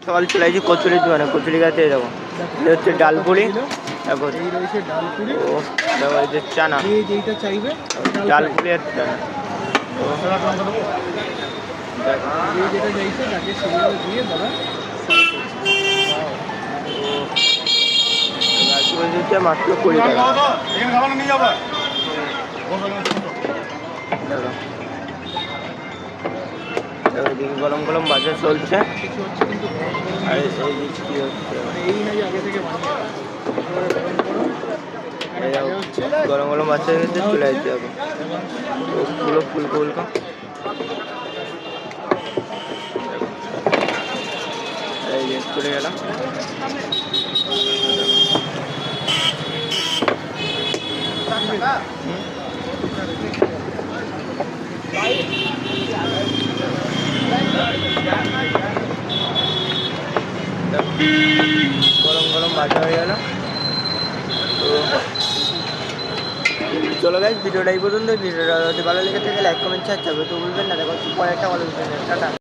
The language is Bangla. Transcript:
সকাল চলে আসছি কচুরির দোকানে, কচুরি গাছে দেখো এটা হচ্ছে ডালপুরি, দেখো এই রয়েছে ডালপুরি, ও দেখো এই যে চানা, যে যেইটা চাইবে ডালপুরি আর চানা, যে যেটা চাইছে তাকে সেগুলো দিয়ে দাদা দিচ্ছে মাত্র 20 টাকা। এদিকে গরম গরম বাজার চলছে, কিছু হচ্ছে কিন্তু আর এই দিক কি হচ্ছে, এই নাই আগে থেকে গরম গরম বাচ্চা খেতে চলে যাচ্ছে এখন পুরো ফুলকো ফুলকো। এই যে চলে গেলাম, গরম গরম ভাজা হয়ে গেল। তো চলো গাইস, ভিডিওটা এই পর্যন্ত। ভিডিওটা যদি ভালো লেগে থাকে লাইক কমেন্ট শেয়ার করবে তো বলবেন না। দেখো পরে একটা ভালো টাটা।